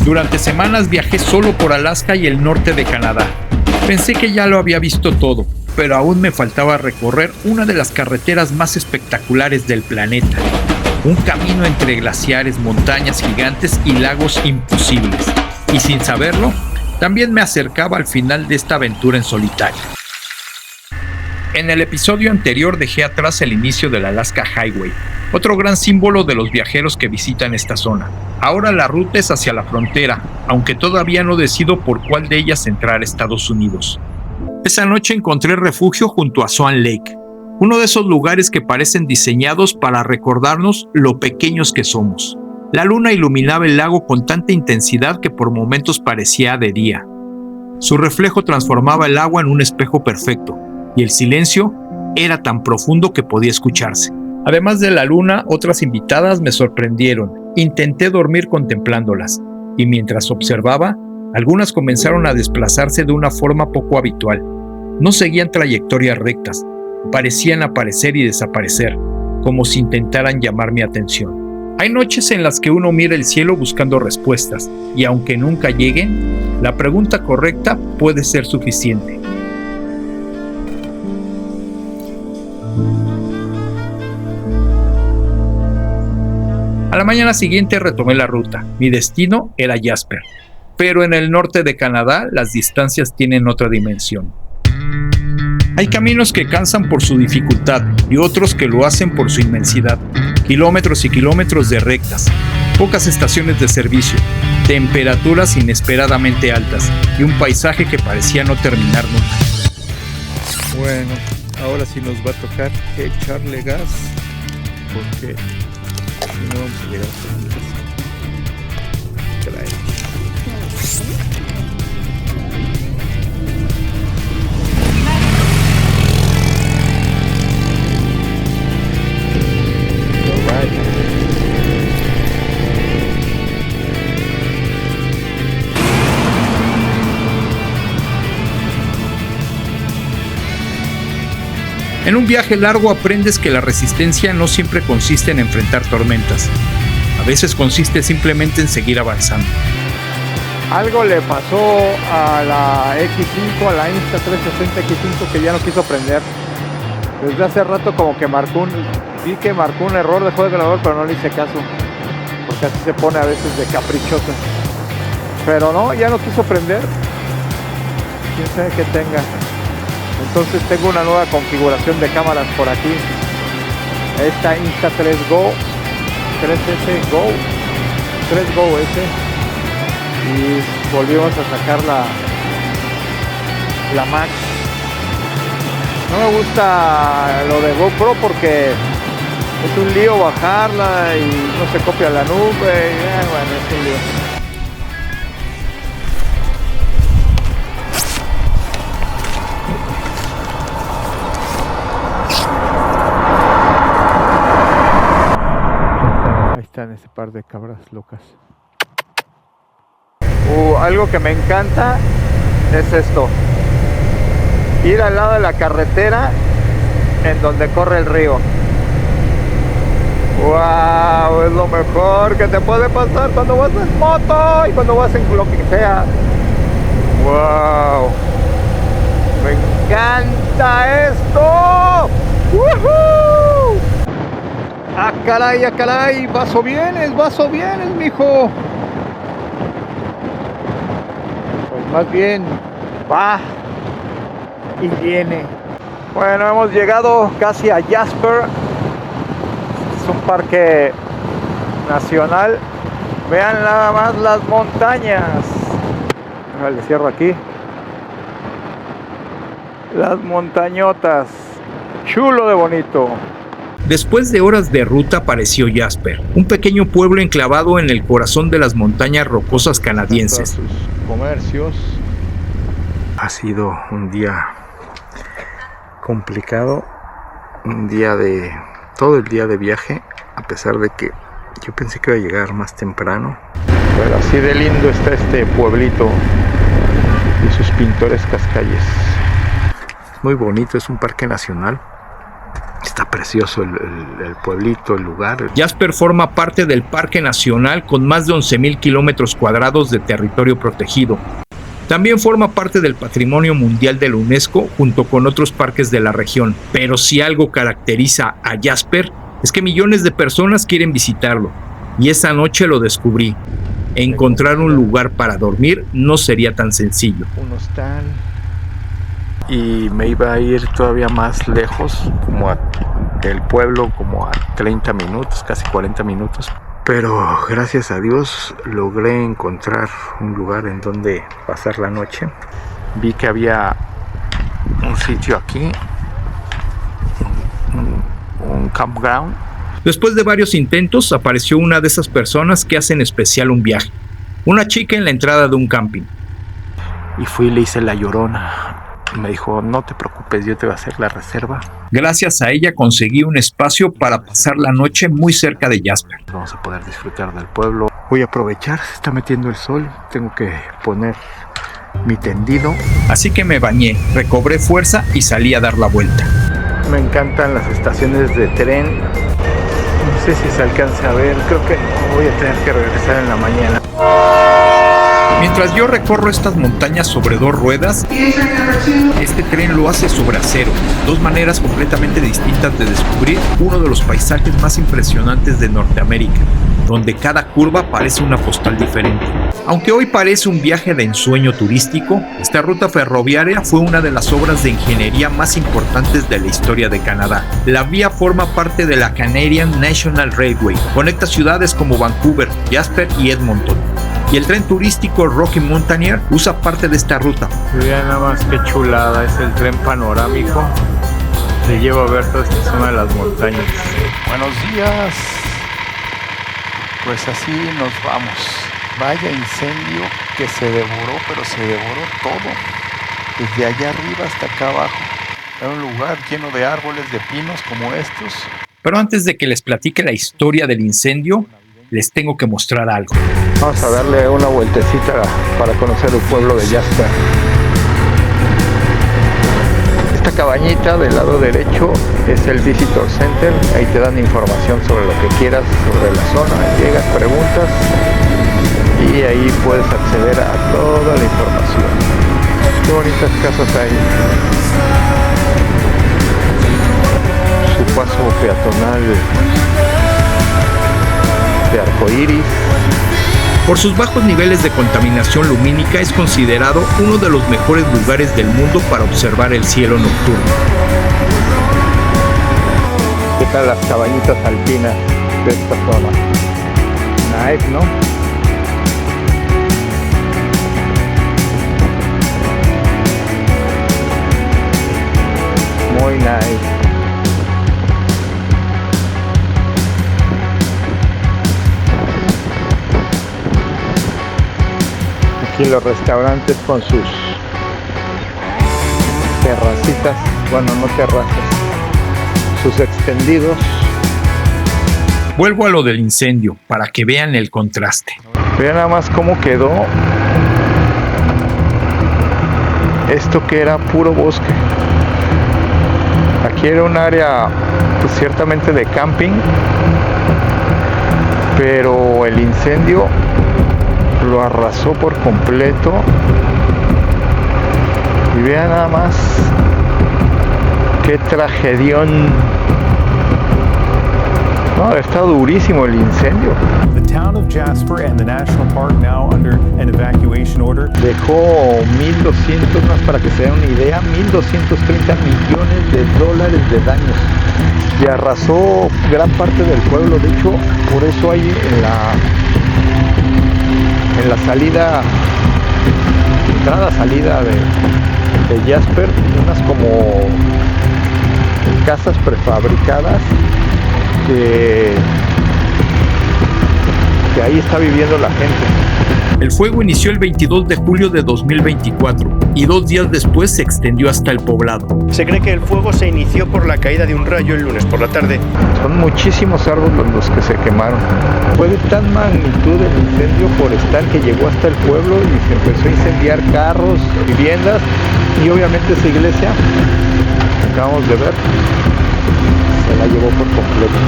Durante semanas viajé solo por Alaska y el norte de Canadá. Pensé que ya lo había visto todo, pero aún me faltaba recorrer una de las carreteras más espectaculares del planeta. Un camino entre glaciares, montañas gigantes y lagos imposibles. Y sin saberlo, también me acercaba al final de esta aventura en solitario. En el episodio anterior dejé atrás el inicio del Alaska Highway, otro gran símbolo de los viajeros que visitan esta zona. Ahora la ruta es hacia la frontera, aunque todavía no decido por cuál de ellas entrar a Estados Unidos. Esa noche encontré refugio junto a Swan Lake, uno de esos lugares que parecen diseñados para recordarnos lo pequeños que somos. La luna iluminaba el lago con tanta intensidad que por momentos parecía de día. Su reflejo transformaba el agua en un espejo perfecto, y el silencio era tan profundo que podía escucharse. Además de la luna, otras invitadas me sorprendieron. Intenté dormir contemplándolas, y mientras observaba, algunas comenzaron a desplazarse de una forma poco habitual. No seguían trayectorias rectas, parecían aparecer y desaparecer, como si intentaran llamar mi atención. Hay noches en las que uno mira el cielo buscando respuestas, y aunque nunca lleguen, la pregunta correcta puede ser suficiente. A la mañana siguiente retomé la ruta. Mi destino era Jasper, pero en el norte de Canadá las distancias tienen otra dimensión. Hay caminos que cansan por su dificultad y otros que lo hacen por su inmensidad. Kilómetros y kilómetros de rectas, pocas estaciones de servicio, temperaturas inesperadamente altas y un paisaje que parecía no terminar nunca. Bueno, ahora sí nos va a tocar echarle gas porque si no vamos a llegar hasta mi casa. En un viaje largo aprendes que la resistencia no siempre consiste en enfrentar tormentas. A veces consiste simplemente en seguir avanzando. Algo le pasó a la X5, a la Insta360 X5 que ya no quiso prender. Desde hace rato como que vi que marcó un error de juego de grabador, pero no le hice caso. Porque así se pone a veces de caprichosa. Pero no, ya no quiso prender. Quién sabe qué tenga. Entonces tengo una nueva configuración de cámaras por aquí. Esta Insta3 Go 3S Go 3 Go S. Y volvimos a sacar la Max. No me gusta lo de GoPro porque es un lío bajarla y no se copia la nube. Bueno, es un lío. En ese par de cabras locas. Algo que me encanta es esto: ir al lado de la carretera en donde corre el río. ¡Wow! Es lo mejor que te puede pasar cuando vas en moto y cuando vas en lo que sea. ¡Wow! ¡Me encanta esto! ¡Woohoo! ¡Ah, caray, ah, caray! ¡Vaso vienes, mijo! Pues más bien, va y viene. Bueno, hemos llegado casi a Jasper. Es un parque nacional. Vean nada más las montañas. Le cierro aquí. Las montañotas. Chulo de bonito. Después de horas de ruta apareció Jasper, un pequeño pueblo enclavado en el corazón de las montañas rocosas canadienses. Sus comercios. Ha sido un día complicado, todo el día de viaje, a pesar de que yo pensé que iba a llegar más temprano. Pero así de lindo está este pueblito y sus pintorescas calles. Muy bonito, es un parque nacional. está precioso el pueblito, el lugar. Jasper forma parte del Parque Nacional con más de 11,000 kilómetros cuadrados de territorio protegido. También forma parte del Patrimonio Mundial de la UNESCO junto con otros parques de la región. Pero si algo caracteriza a Jasper es que millones de personas quieren visitarlo. Y esa noche lo descubrí. Encontrar un lugar para dormir no sería tan sencillo. Un hostal. Y me iba a ir todavía más lejos, como del pueblo, como a 30 minutos, casi 40 minutos. Pero gracias a Dios logré encontrar un lugar en donde pasar la noche. Vi que había un sitio aquí, un campground. Después de varios intentos, apareció una de esas personas que hacen especial un viaje. Una chica en la entrada de un camping. Y fui y le hice la llorona. Me dijo, no te preocupes, yo te voy a hacer la reserva. Gracias a ella conseguí un espacio para pasar la noche muy cerca de Jasper. Vamos a poder disfrutar del pueblo. Voy a aprovechar, se está metiendo el sol. Tengo que poner mi tendido. Así que me bañé, recobré fuerza y salí a dar la vuelta. Me encantan las estaciones de tren. No sé si se alcanza a ver, creo que no, voy a tener que regresar en la mañana. Mientras yo recorro estas montañas sobre dos ruedas, este tren lo hace sobre acero, dos maneras completamente distintas de descubrir uno de los paisajes más impresionantes de Norteamérica, donde cada curva parece una postal diferente. Aunque hoy parece un viaje de ensueño turístico, esta ruta ferroviaria fue una de las obras de ingeniería más importantes de la historia de Canadá. La vía forma parte de la Canadian National Railway, conecta ciudades como Vancouver, Jasper y Edmonton. Y el tren turístico Rocky Mountaineer usa parte de esta ruta. Vean nada más qué chulada, es el tren panorámico. Se lleva a ver toda esta zona de las montañas. Buenos días. Pues así nos vamos. Vaya incendio que se devoró, pero se devoró todo. Desde allá arriba hasta acá abajo. Era un lugar lleno de árboles de pinos como estos. Pero antes de que les platique la historia del incendio, les tengo que mostrar algo. Vamos a darle una vueltecita para conocer el pueblo de Jasper. Esta cabañita del lado derecho es el Visitor Center. Ahí te dan información sobre lo que quieras sobre la zona. Llegas, preguntas y ahí puedes acceder a toda la información. Qué bonitas casas hay. Su paso peatonal de arcoíris. Por sus bajos niveles de contaminación lumínica es considerado uno de los mejores lugares del mundo para observar el cielo nocturno. ¿Qué tal las cabañitas alpinas de esta zona? Nice, ¿no? Muy nice. Aquí los restaurantes con sus terracitas, bueno, no terrazas, sus extendidos. Vuelvo a lo del incendio para que vean el contraste. Vean nada más cómo quedó esto, que era puro bosque. Aquí era un área pues ciertamente de camping, pero el incendio lo arrasó por completo. Y vean nada más qué tragedión. No, está durísimo el incendio. The town of Jasper and the National Park now under an evacuation order. Dejó 1.200, más para que se den una idea, 1.230 millones de dólares de daños. Y arrasó gran parte del pueblo. De hecho, por eso hay en la salida, entrada-salida de Jasper, unas como casas prefabricadas que ahí está viviendo la gente. El fuego inició el 22 de julio de 2024 y 2 días después se extendió hasta el poblado. Se cree que el fuego se inició por la caída de un rayo el lunes por la tarde. Son muchísimos árboles los que se quemaron. Fue de tan magnitud el incendio forestal que llegó hasta el pueblo y se empezó a incendiar carros, viviendas y obviamente esa iglesia que acabamos de ver se la llevó por completo.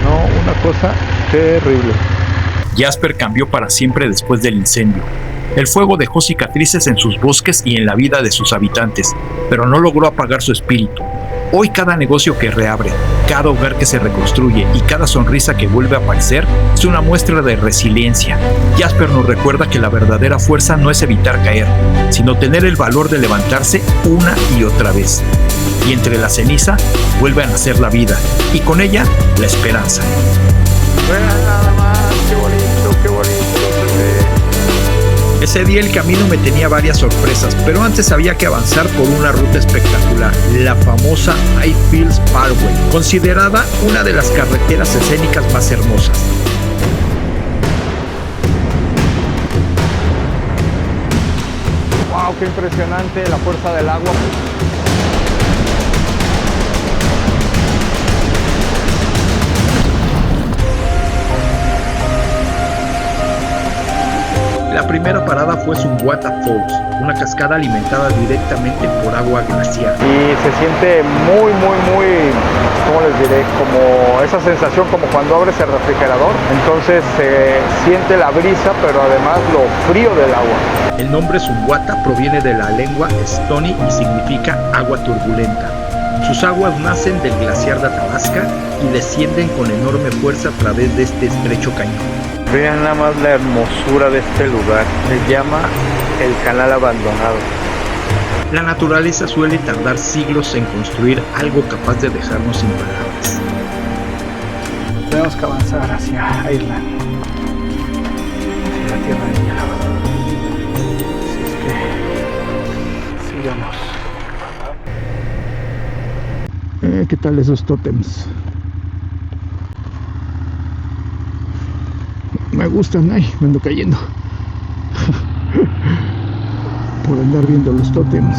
No, una cosa terrible. Jasper cambió para siempre después del incendio. El fuego dejó cicatrices en sus bosques y en la vida de sus habitantes, pero no logró apagar su espíritu. Hoy cada negocio que reabre, cada hogar que se reconstruye y cada sonrisa que vuelve a aparecer es una muestra de resiliencia. Jasper nos recuerda que la verdadera fuerza no es evitar caer, sino tener el valor de levantarse una y otra vez. Y entre la ceniza vuelve a nacer la vida, y con ella la esperanza. Vean nada más, qué bonito se ve. Ese día el camino me tenía varias sorpresas, pero antes había que avanzar por una ruta espectacular, la famosa Highfields Parkway, considerada una de las carreteras escénicas más hermosas. ¡Wow! ¡Qué impresionante la fuerza del agua! La primera parada fue Zumwalt Falls, una cascada alimentada directamente por agua glaciar. Y se siente muy, ¿cómo les diré? Como esa sensación como cuando abres el refrigerador. Entonces se siente la brisa, pero además lo frío del agua. El nombre Zumwalt proviene de la lengua Stony y significa agua turbulenta. Sus aguas nacen del glaciar de Athabasca y descienden con enorme fuerza a través de este estrecho cañón. Vean nada más la hermosura de este lugar. Se llama el Canal Abandonado. La naturaleza suele tardar siglos en construir algo capaz de dejarnos sin palabras. Tenemos que avanzar hacia Ireland, hacia la tierra de hielo. Así es que sigamos. ¿Qué tal esos tótems? Me gustan, ay, me ando cayendo por andar viendo los tótems.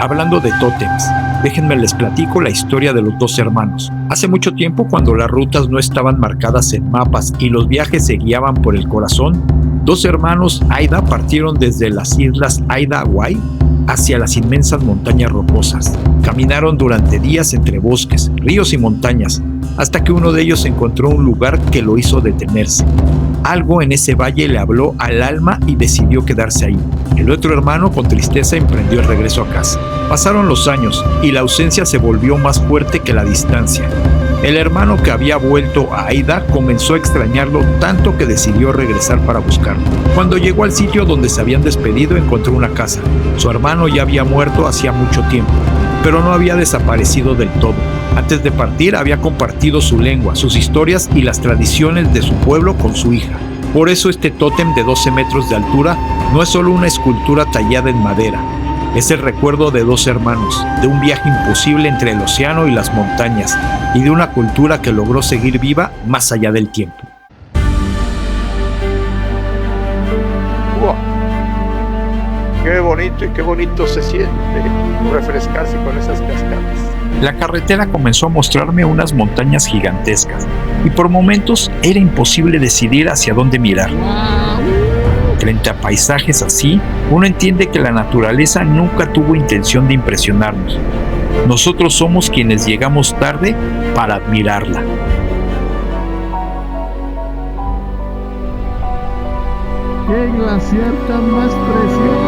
Hablando de tótems, déjenme les platico la historia de los dos hermanos. Hace mucho tiempo, cuando las rutas no estaban marcadas en mapas y los viajes se guiaban por el corazón, dos hermanos Aida partieron desde las islas Aida Hawaii hacia las inmensas montañas rocosas. Caminaron durante días entre bosques, ríos y montañas, hasta que uno de ellos encontró un lugar que lo hizo detenerse. Algo en ese valle le habló al alma y decidió quedarse ahí. El otro hermano, con tristeza, emprendió el regreso a casa. Pasaron los años y la ausencia se volvió más fuerte que la distancia. El hermano que había vuelto a Aida comenzó a extrañarlo tanto que decidió regresar para buscarlo. Cuando llegó al sitio donde se habían despedido, encontró una casa. Su hermano ya había muerto hacía mucho tiempo, pero no había desaparecido del todo. Antes de partir había compartido su lengua, sus historias y las tradiciones de su pueblo con su hija. Por eso este tótem de 12 metros de altura no es solo una escultura tallada en madera. Es el recuerdo de dos hermanos, de un viaje imposible entre el océano y las montañas, y de una cultura que logró seguir viva más allá del tiempo. ¡Wow! Qué bonito y qué bonito se siente refrescarse con esas cascadas. La carretera comenzó a mostrarme unas montañas gigantescas, y por momentos era imposible decidir hacia dónde mirar. Frente a paisajes así, uno entiende que la naturaleza nunca tuvo intención de impresionarnos. Nosotros somos quienes llegamos tarde para admirarla. ¡Qué glaciar tan más precioso!